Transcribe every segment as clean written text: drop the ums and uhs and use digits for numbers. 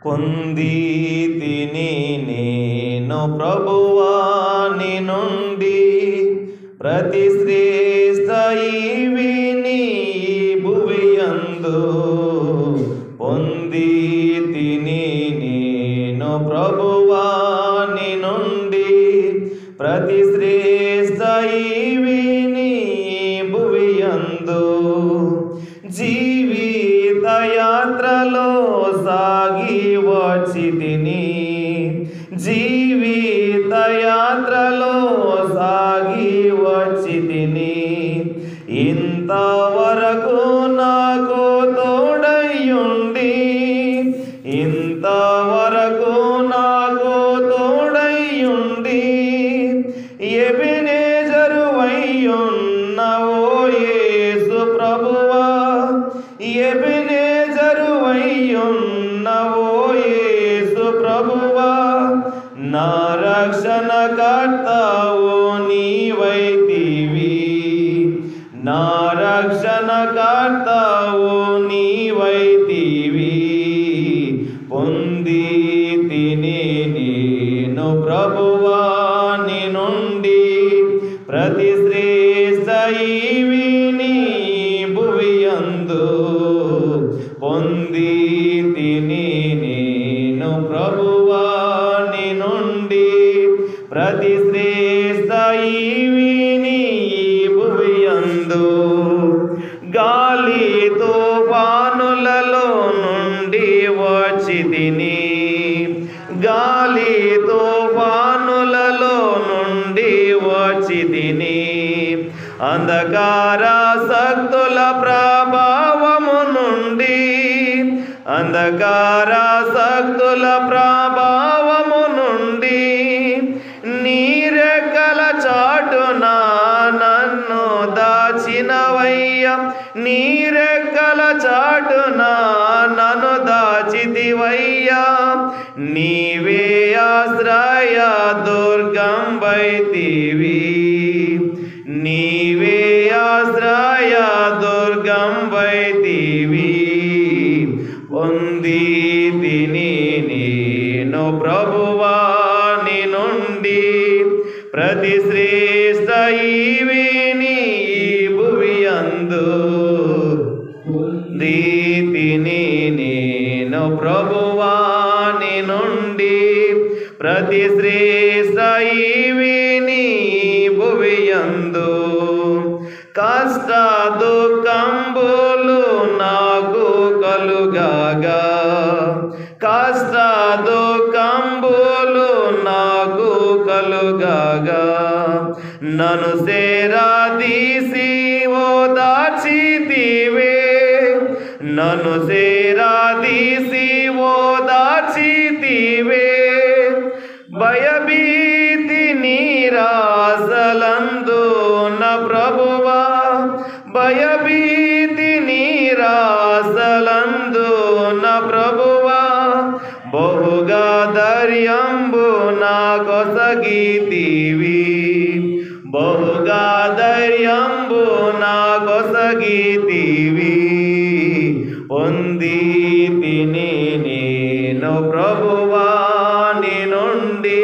పొందితిని నేను ప్రభువాని నుండి ప్రతి శ్రేష్ఠ ఈవిని భువియందు. పొందితిని నేను ప్రభువాని నుండి ప్రతి శ్రేష్ఠ ఈవిని భువియందు. జీవిత యాత్రలో సాగి వచ్చితిని, జీవిత యాత్రలో సాగి వచ్చితిని. ఇంతవరకు నాకు తోడయ్యుండి, ఇంతవరకు నాకు తోడయ్యుండి ఎబెనేజరువయ్యున్నవో యేసు ప్రభువా, ఎబెనేజరువయ్యున్నవో యేసు ప్రభువా. నా రక్షణకర్తవు నీవైతివి, నా రక్షణకర్తవు నీవైతివి. పొందితిని నేను ప్రభువాని నుండి ప్రతి శ్రేష్ఠ ఈవిని భువియందు. పొందితిని నేను ప్రభువాని నుండి ప్రతి శ్రేష్ఠ ఈవిని భువియందు. గాలి తుఫానులలో నుండి వచ్చితిని, గాలి తుఫానులలో నుండి వచ్చితిని. అంధకార శక్తుల ప్రభావము నుండి, అంధకార శక్తుల ప్రభావము నుండి నీ రెక్కల చాటున నన్ను దాచినవయ్యా, నీ రెక్కల చాటున నన్ను దాచితివయ్యా. నీవే ఆశ్రయ దుర్గం వైతివి, నీవే ఆశ్రయ దుర్గం వైతివి. పొందితిని నేను ప్రభువాని నుండి ప్రతి శ్రేష్ఠ ఈవిని భువియందు. పొందితిని నేను ప్రభువాని నుండి ప్రతి శ్రేష్ఠ ఈవిని భువియందు. కష్ట దుఃఖంబులు నాకు కలుగగా, కష్ట దుఃఖంబులు నాకు కలుగగా నన్ను సేరాదీసి ఓదార్చితివే, నన్ను సేరాదీసి ఓదార్చితివే. భయభీతి నిరాశలందు నా ప్రభువా, భయభీతి నిరాశలందు నా ప్రభువా. బహుగా ధైర్యంబు నా కొసగితివి, బహుగా ధైర్యంబు నా కొసగితివి. పొందితిని నేను ప్రభువాని నుండి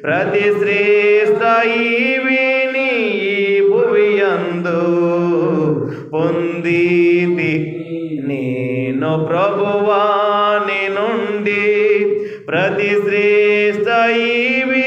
ప్రతి శ్రేష్ఠ ఈవిని భువియందు. పొందితిని నేను ప్రభువాని నుండి ప్రతి శ్రేష్ఠ ఈవి